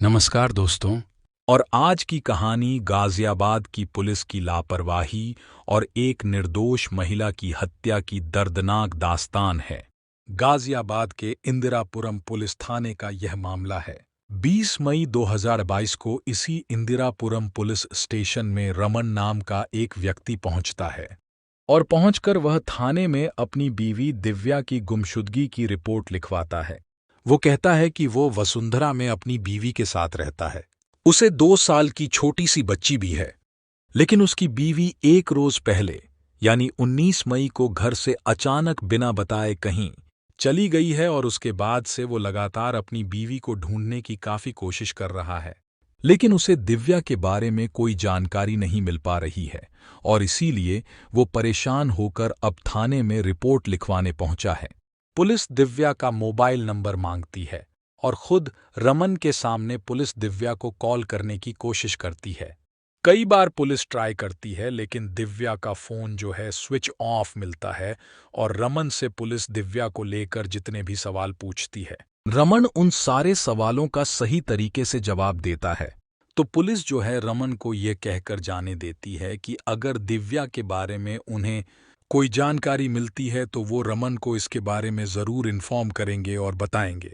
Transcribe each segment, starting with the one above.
नमस्कार दोस्तों। और आज की कहानी गाजियाबाद की पुलिस की लापरवाही और एक निर्दोष महिला की हत्या की दर्दनाक दास्तान है। गाजियाबाद के इंदिरापुरम पुलिस थाने का यह मामला है। 20 मई 2022 को इसी इंदिरापुरम पुलिस स्टेशन में रमन नाम का एक व्यक्ति पहुंचता है और पहुंचकर वह थाने में अपनी बीवी दिव्या की गुमशुदगी की रिपोर्ट लिखवाता है। वो कहता है कि वो वसुंधरा में अपनी बीवी के साथ रहता है। उसे 2 साल की छोटी सी बच्ची भी है। लेकिन उसकी बीवी एक रोज पहले यानी 19 मई को घर से अचानक बिना बताए कहीं चली गई है और उसके बाद से वो लगातार अपनी बीवी को ढूंढने की काफी कोशिश कर रहा है। लेकिन उसे दिव्या के बारे में कोई जानकारी नहीं मिल पा रही है और इसीलिए वो परेशान होकर अब थाने में रिपोर्ट लिखवाने पहुंचा है। पुलिस दिव्या का मोबाइल नंबर मांगती है और खुद रमन के सामने पुलिस दिव्या को कॉल करने की कोशिश करती है। कई बार पुलिस ट्राई करती है लेकिन दिव्या का फोन जो है स्विच ऑफ मिलता है और रमन से पुलिस दिव्या को लेकर जितने भी सवाल पूछती है, रमन उन सारे सवालों का सही तरीके से जवाब देता है। तो पुलिस जो है रमन को ये कहकर जाने देती है कि अगर दिव्या के बारे में उन्हें कोई जानकारी मिलती है तो वो रमन को इसके बारे में जरूर इन्फॉर्म करेंगे और बताएंगे।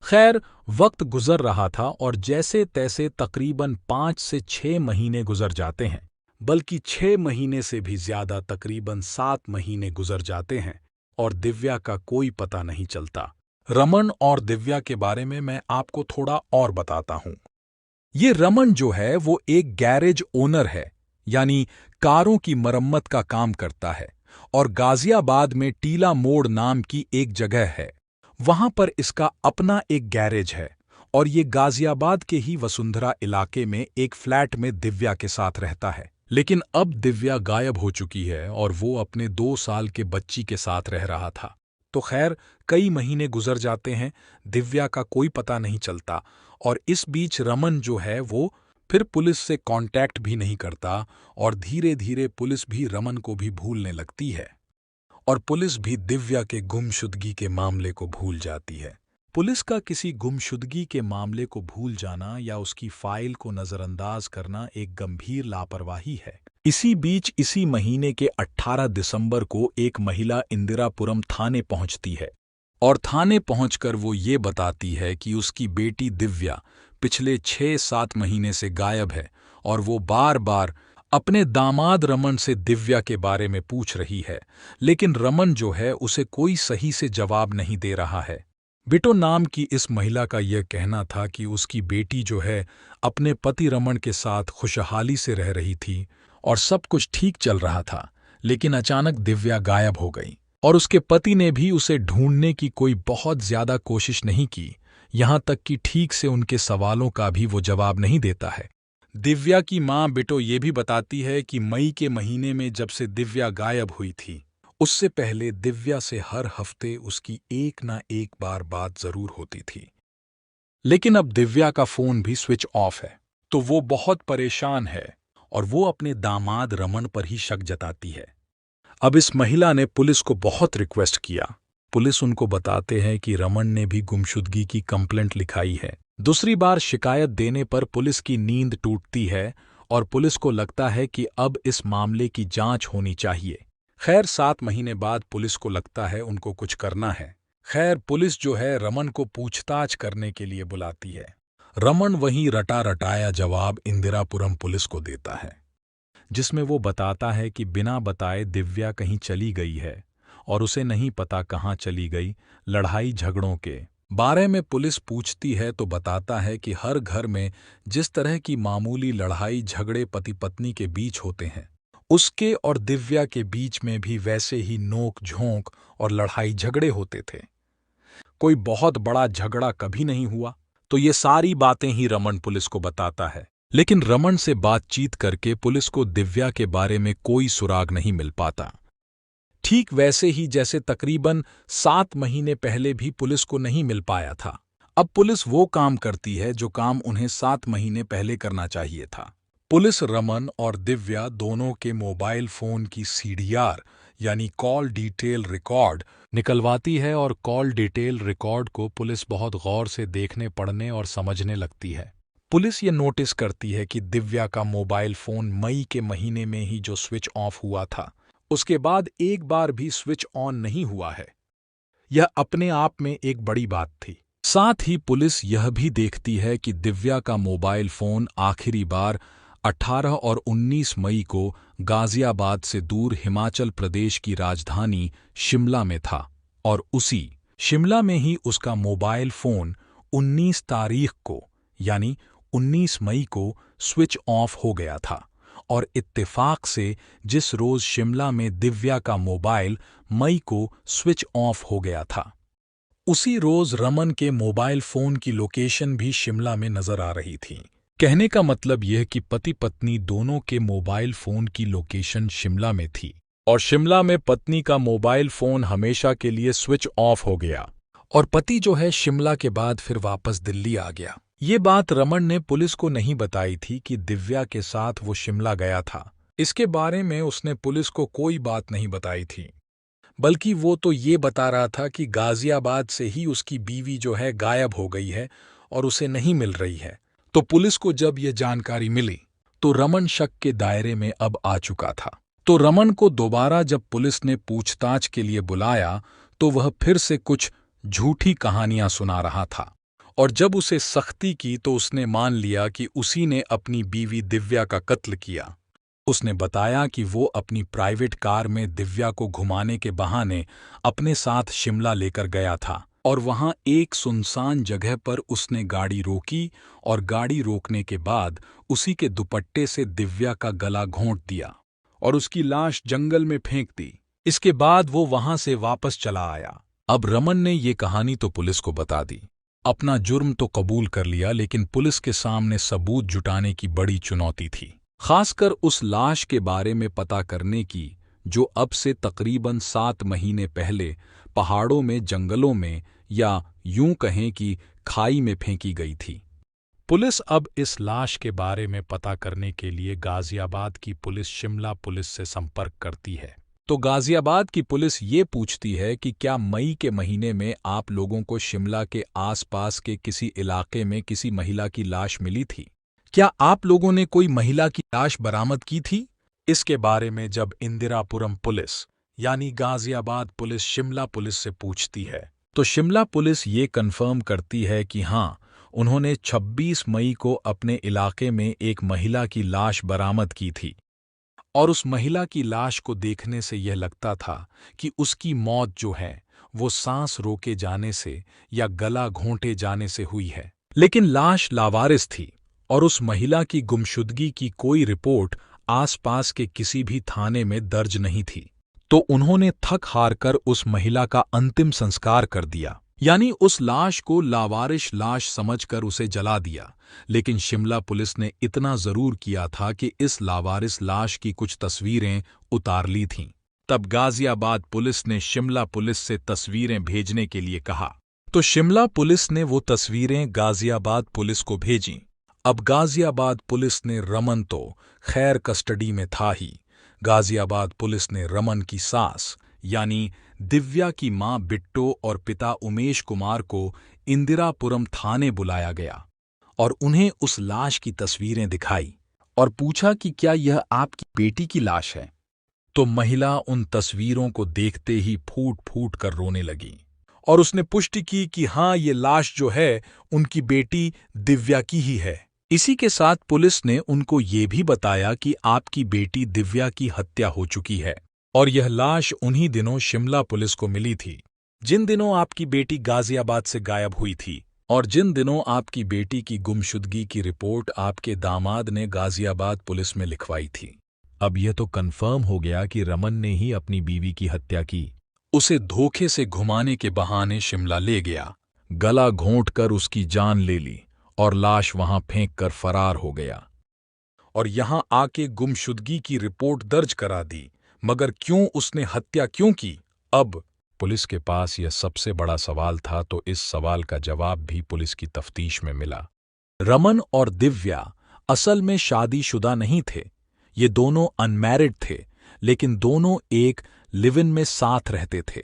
खैर, वक्त गुजर रहा था और जैसे तैसे तकरीबन 5 से 6 महीने गुजर जाते हैं, बल्कि 6 महीने से भी ज्यादा तकरीबन 7 महीने गुजर जाते हैं और दिव्या का कोई पता नहीं चलता। रमन और दिव्या के बारे में मैं आपको थोड़ा और बताता हूं। ये रमन जो है वो एक गैरेज ओनर है, यानी कारों की मरम्मत का काम करता है और गाजियाबाद में टीला मोड़ नाम की एक जगह है, वहां पर इसका अपना एक गैरेज है और ये गाजियाबाद के ही वसुंधरा इलाके में एक फ्लैट में दिव्या के साथ रहता है। लेकिन अब दिव्या गायब हो चुकी है और वो अपने 2 साल के बच्ची के साथ रह रहा था। तो खैर, कई महीने गुजर जाते हैं, दिव्या का कोई पता नहीं चलता और इस बीच रमन जो है वो फिर पुलिस से कांटेक्ट भी नहीं करता और धीरे धीरे पुलिस भी रमन को भी भूलने लगती है और पुलिस भी दिव्या के गुमशुदगी के मामले को भूल जाती है। पुलिस का किसी गुमशुदगी के मामले को भूल जाना या उसकी फाइल को नजरअंदाज करना एक गंभीर लापरवाही है। इसी बीच इसी महीने के 18 दिसंबर को एक महिला इंदिरापुरम थाने पहुंचती है और थाने पहुंचकर वो ये बताती है कि उसकी बेटी दिव्या पिछले 6-7 महीने से गायब है और वो बार बार अपने दामाद रमन से दिव्या के बारे में पूछ रही है, लेकिन रमन जो है उसे कोई सही से जवाब नहीं दे रहा है। बिटो नाम की इस महिला का यह कहना था कि उसकी बेटी जो है अपने पति रमन के साथ खुशहाली से रह रही थी और सब कुछ ठीक चल रहा था, लेकिन अचानक दिव्या गायब हो गई और उसके पति ने भी उसे ढूंढने की कोई बहुत ज्यादा कोशिश नहीं की, यहां तक कि ठीक से उनके सवालों का भी वो जवाब नहीं देता है। दिव्या की मां बिटो ये भी बताती है कि मई के महीने में जब से दिव्या गायब हुई थी, उससे पहले दिव्या से हर हफ्ते उसकी एक ना एक बार बात जरूर होती थी। लेकिन अब दिव्या का फोन भी स्विच ऑफ है, तो वो बहुत परेशान है और वो अपने दामाद रमन पर ही शक जताती है। अब इस महिला ने पुलिस को बहुत रिक्वेस्ट किया। पुलिस उनको बताते हैं कि रमन ने भी गुमशुदगी की कंप्लेंट लिखाई है। दूसरी बार शिकायत देने पर पुलिस की नींद टूटती है और पुलिस को लगता है कि अब इस मामले की जांच होनी चाहिए। खैर, 7 महीने बाद पुलिस को लगता है उनको कुछ करना है। खैर, पुलिस जो है रमन को पूछताछ करने के लिए बुलाती है। रमन वही रटा रटाया जवाब इंदिरापुरम पुलिस को देता है, जिसमें वो बताता है कि बिना बताए दिव्या कहीं चली गई है और उसे नहीं पता कहाँ चली गई। लड़ाई झगड़ों के बारे में पुलिस पूछती है तो बताता है कि हर घर में जिस तरह की मामूली लड़ाई झगड़े पति पत्नी के बीच होते हैं, उसके और दिव्या के बीच में भी वैसे ही नोक झोंक और लड़ाई झगड़े होते थे। कोई बहुत बड़ा झगड़ा कभी नहीं हुआ। तो ये सारी बातें ही रमन पुलिस को बताता है, लेकिन रमन से बातचीत करके पुलिस को दिव्या के बारे में कोई सुराग नहीं मिल पाता। ठीक वैसे ही जैसे तकरीबन 7 महीने पहले भी पुलिस को नहीं मिल पाया था। अब पुलिस वो काम करती है जो काम उन्हें 7 महीने पहले करना चाहिए था। पुलिस रमन और दिव्या दोनों के मोबाइल फोन की सीडीआर यानी कॉल डिटेल रिकॉर्ड निकलवाती है और कॉल डिटेल रिकॉर्ड को पुलिस बहुत गौर से देखने, पढ़ने और समझने लगती है। पुलिस ये नोटिस करती है कि दिव्या का मोबाइल फोन मई के महीने में ही जो स्विच ऑफ हुआ था, उसके बाद एक बार भी स्विच ऑन नहीं हुआ है। यह अपने आप में एक बड़ी बात थी। साथ ही पुलिस यह भी देखती है कि दिव्या का मोबाइल फोन आखिरी बार 18 और 19 मई को गाजियाबाद से दूर हिमाचल प्रदेश की राजधानी शिमला में था, और उसी शिमला में ही उसका मोबाइल फोन 19 तारीख को यानी 19 मई को स्विच ऑफ हो गया था। और इत्तेफाक से जिस रोज शिमला में दिव्या का मोबाइल मई को स्विच ऑफ हो गया था, उसी रोज रमन के मोबाइल फोन की लोकेशन भी शिमला में नजर आ रही थी। कहने का मतलब यह कि पति पत्नी दोनों के मोबाइल फोन की लोकेशन शिमला में थी, और शिमला में पत्नी का मोबाइल फोन हमेशा के लिए स्विच ऑफ हो गया, और पति जो है शिमला के बाद फिर वापस दिल्ली आ गया। ये बात रमन ने पुलिस को नहीं बताई थी कि दिव्या के साथ वो शिमला गया था। इसके बारे में उसने पुलिस को कोई बात नहीं बताई थी, बल्कि वो तो ये बता रहा था कि गाजियाबाद से ही उसकी बीवी जो है गायब हो गई है और उसे नहीं मिल रही है। तो पुलिस को जब ये जानकारी मिली तो रमन शक के दायरे में अब आ चुका था। तो रमन को दोबारा जब पुलिस ने पूछताछ के लिए बुलाया तो वह फिर से कुछ झूठी कहानियां सुना रहा था, और जब उसे सख्ती की तो उसने मान लिया कि उसी ने अपनी बीवी दिव्या का कत्ल किया। उसने बताया कि वो अपनी प्राइवेट कार में दिव्या को घुमाने के बहाने अपने साथ शिमला लेकर गया था, और वहां एक सुनसान जगह पर उसने गाड़ी रोकी और गाड़ी रोकने के बाद उसी के दुपट्टे से दिव्या का गला घोंट दिया और उसकी लाश जंगल में फेंक दी। इसके बाद वो वहां से वापस चला आया। अब रमन ने ये कहानी तो पुलिस को बता दी, अपना जुर्म तो कबूल कर लिया, लेकिन पुलिस के सामने सबूत जुटाने की बड़ी चुनौती थी, खासकर उस लाश के बारे में पता करने की जो अब से तकरीबन 7 महीने पहले पहाड़ों में, जंगलों में, या यूं कहें कि खाई में फेंकी गई थी। पुलिस अब इस लाश के बारे में पता करने के लिए गाजियाबाद की पुलिस शिमला पुलिस से संपर्क करती है। तो गाजियाबाद की पुलिस ये पूछती है कि क्या मई के महीने में आप लोगों को शिमला के आसपास के किसी इलाके में किसी महिला की लाश मिली थी? क्या आप लोगों ने कोई महिला की लाश बरामद की थी? इसके बारे में जब इंदिरापुरम पुलिस यानी गाजियाबाद पुलिस शिमला पुलिस से पूछती है तो शिमला पुलिस ये कन्फर्म करती है कि हाँ, उन्होंने 26 मई को अपने इलाके में एक महिला की लाश बरामद की थी, और उस महिला की लाश को देखने से यह लगता था कि उसकी मौत जो है वो सांस रोके जाने से या गला घोंटे जाने से हुई है। लेकिन लाश लावारिस थी और उस महिला की गुमशुदगी की कोई रिपोर्ट आसपास के किसी भी थाने में दर्ज नहीं थी। तो उन्होंने थक हार कर उस महिला का अंतिम संस्कार कर दिया, यानी उस लाश को लावारिस लाश समझकर उसे जला दिया। लेकिन शिमला पुलिस ने इतना जरूर किया था कि इस लावारिस लाश की कुछ तस्वीरें उतार ली थीं। तब गाजियाबाद पुलिस ने शिमला पुलिस से तस्वीरें भेजने के लिए कहा, तो शिमला पुलिस ने वो तस्वीरें गाजियाबाद पुलिस को भेजीं। अब गाजियाबाद पुलिस ने रमन तो खैर कस्टडी में था ही, गाजियाबाद पुलिस ने रमन की सास यानी दिव्या की मां बिट्टो और पिता उमेश कुमार को इंदिरापुरम थाने बुलाया गया और उन्हें उस लाश की तस्वीरें दिखाई और पूछा कि क्या यह आपकी बेटी की लाश है। तो महिला उन तस्वीरों को देखते ही फूट फूट कर रोने लगी और उसने पुष्टि की कि हाँ, ये लाश जो है उनकी बेटी दिव्या की ही है। इसी के साथ पुलिस ने उनको ये भी बताया कि आपकी बेटी दिव्या की हत्या हो चुकी है और यह लाश उन्हीं दिनों शिमला पुलिस को मिली थी जिन दिनों आपकी बेटी गाजियाबाद से गायब हुई थी, और जिन दिनों आपकी बेटी की गुमशुदगी की रिपोर्ट आपके दामाद ने गाजियाबाद पुलिस में लिखवाई थी। अब यह तो कन्फर्म हो गया कि रमन ने ही अपनी बीवी की हत्या की, उसे धोखे से घुमाने के बहाने शिमला ले गया, गला घोंटकर उसकी जान ले ली और लाश वहां फेंक कर फरार हो गया और यहां आके गुमशुदगी की रिपोर्ट दर्ज करा दी। मगर क्यों उसने हत्या क्यों की? अब पुलिस के पास यह सबसे बड़ा सवाल था, तो इस सवाल का जवाब भी पुलिस की तफ्तीश में मिला। रमन और दिव्या असल में शादीशुदा नहीं थे, ये दोनों अनमैरिड थे, लेकिन दोनों एक लिव इन में साथ रहते थे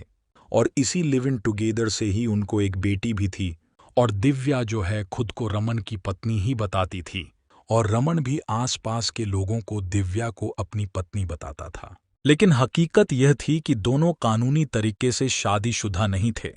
और इसी लिव इन टुगेदर से ही उनको एक बेटी भी थी और दिव्या जो है खुद को रमन की पत्नी ही बताती थी, और रमन भी आसपास के लोगों को दिव्या को अपनी पत्नी बताता था। लेकिन हकीकत यह थी कि दोनों कानूनी तरीके से शादीशुदा नहीं थे।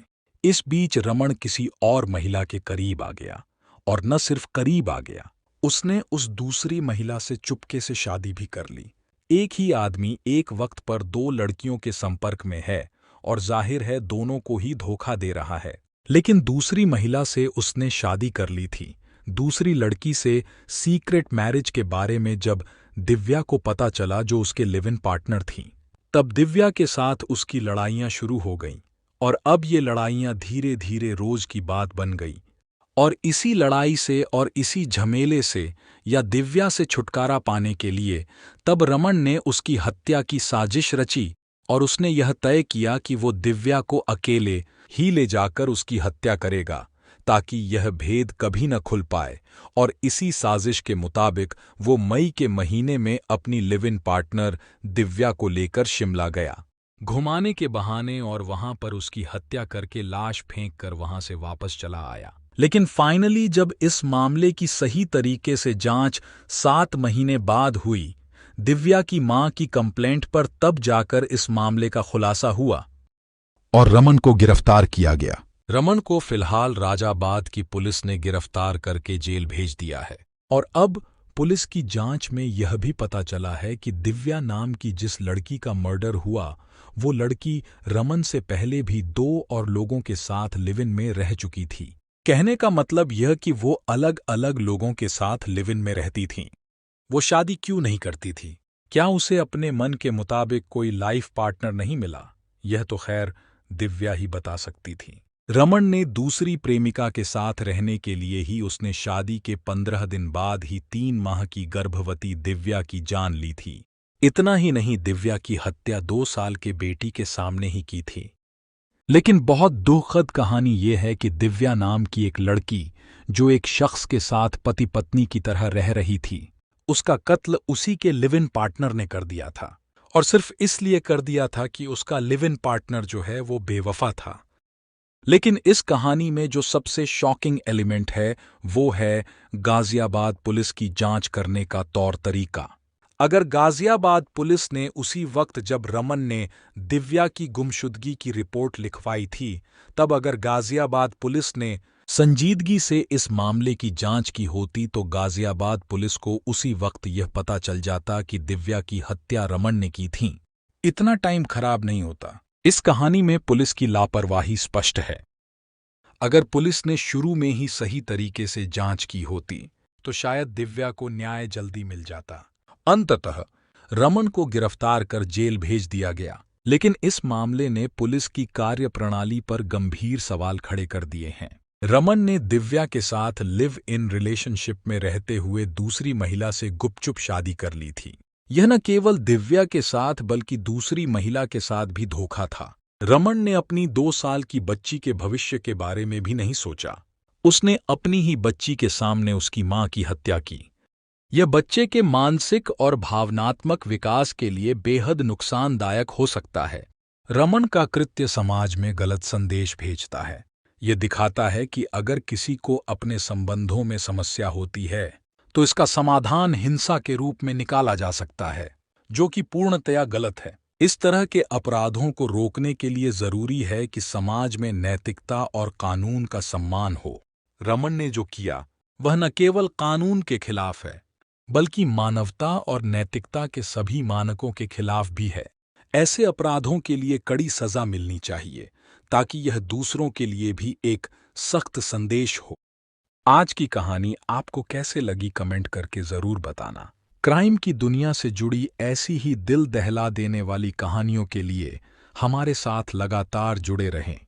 इस बीच रमन किसी और महिला के करीब आ गया, और न सिर्फ करीब आ गया, उसने उस दूसरी महिला से चुपके से शादी भी कर ली। एक ही आदमी एक वक्त पर दो लड़कियों के संपर्क में है, और जाहिर है दोनों को ही धोखा दे रहा है। लेकिन दूसरी महिला से उसने शादी कर ली थी। दूसरी लड़की से सीक्रेट मैरिज के बारे में जब दिव्या को पता चला, जो उसके लिव इन पार्टनर थी, तब दिव्या के साथ उसकी लड़ाइयां शुरू हो गईं, और अब ये लड़ाइयां धीरे धीरे रोज की बात बन गई। और इसी लड़ाई से और इसी झमेले से या दिव्या से छुटकारा पाने के लिए तब रमन ने उसकी हत्या की साजिश रची, और उसने यह तय किया कि वो दिव्या को अकेले ही ले जाकर उसकी हत्या करेगा, ताकि यह भेद कभी न खुल पाए। और इसी साजिश के मुताबिक वो मई के महीने में अपनी लिव इन पार्टनर दिव्या को लेकर शिमला गया, घुमाने के बहाने, और वहां पर उसकी हत्या करके लाश फेंक कर वहां से वापस चला आया। लेकिन फाइनली जब इस मामले की सही तरीके से जांच 7 महीने बाद हुई, दिव्या की मां की कंप्लेंट पर, तब जाकर इस मामले का खुलासा हुआ और रमन को गिरफ्तार किया गया। रमन को फिलहाल राजाबाद की पुलिस ने गिरफ्तार करके जेल भेज दिया है। और अब पुलिस की जांच में यह भी पता चला है कि दिव्या नाम की जिस लड़की का मर्डर हुआ, वो लड़की रमन से पहले भी 2 और लोगों के साथ लिव इन में रह चुकी थी। कहने का मतलब यह कि वो अलग अलग लोगों के साथ लिव इन में रहती थीं। वो शादी क्यों नहीं करती थी? क्या उसे अपने मन के मुताबिक कोई लाइफ पार्टनर नहीं मिला? यह तो खैर दिव्या ही बता सकती थी। रमन ने दूसरी प्रेमिका के साथ रहने के लिए ही उसने शादी के 15 दिन बाद ही 3 माह की गर्भवती दिव्या की जान ली थी। इतना ही नहीं, दिव्या की हत्या 2 साल के बेटी के सामने ही की थी। लेकिन बहुत दुखद कहानी यह है कि दिव्या नाम की एक लड़की, जो एक शख्स के साथ पति पत्नी की तरह रह रही थी, उसका कत्ल उसी के लिव इन पार्टनर ने कर दिया था। और सिर्फ इसलिए कर दिया था कि उसका लिव इन पार्टनर जो है वो बेवफा था। लेकिन इस कहानी में जो सबसे शॉकिंग एलिमेंट है, वो है गाजियाबाद पुलिस की जांच करने का तौर तरीका। अगर गाजियाबाद पुलिस ने उसी वक्त जब रमन ने दिव्या की गुमशुदगी की रिपोर्ट लिखवाई थी, तब अगर गाजियाबाद पुलिस ने संजीदगी से इस मामले की जांच की होती, तो गाजियाबाद पुलिस को उसी वक्त यह पता चल जाता कि दिव्या की हत्या रमन ने की थी। इतना टाइम खराब नहीं होता। इस कहानी में पुलिस की लापरवाही स्पष्ट है। अगर पुलिस ने शुरू में ही सही तरीके से जांच की होती, तो शायद दिव्या को न्याय जल्दी मिल जाता। अंततः रमन को गिरफ्तार कर जेल भेज दिया गया। लेकिन इस मामले ने पुलिस की कार्यप्रणाली पर गंभीर सवाल खड़े कर दिए हैं। रमन ने दिव्या के साथ लिव इन रिलेशनशिप में रहते हुए दूसरी महिला से गुपचुप शादी कर ली थी। यह न केवल दिव्या के साथ बल्कि दूसरी महिला के साथ भी धोखा था। रमन ने अपनी 2 साल की बच्ची के भविष्य के बारे में भी नहीं सोचा। उसने अपनी ही बच्ची के सामने उसकी मां की हत्या की। यह बच्चे के मानसिक और भावनात्मक विकास के लिए बेहद नुकसानदायक हो सकता है। रमन का कृत्य समाज में गलत संदेश भेजता है। यह दिखाता है कि अगर किसी को अपने संबंधों में समस्या होती है, तो इसका समाधान हिंसा के रूप में निकाला जा सकता है, जो कि पूर्णतया गलत है। इस तरह के अपराधों को रोकने के लिए जरूरी है कि समाज में नैतिकता और कानून का सम्मान हो। रमन ने जो किया वह न केवल कानून के खिलाफ है, बल्कि मानवता और नैतिकता के सभी मानकों के खिलाफ भी है। ऐसे अपराधों के लिए कड़ी सजा मिलनी चाहिए, ताकि यह दूसरों के लिए भी एक सख्त संदेश हो। आज की कहानी आपको कैसे लगी, कमेंट करके जरूर बताना। क्राइम की दुनिया से जुड़ी ऐसी ही दिल दहला देने वाली कहानियों के लिए हमारे साथ लगातार जुड़े रहें।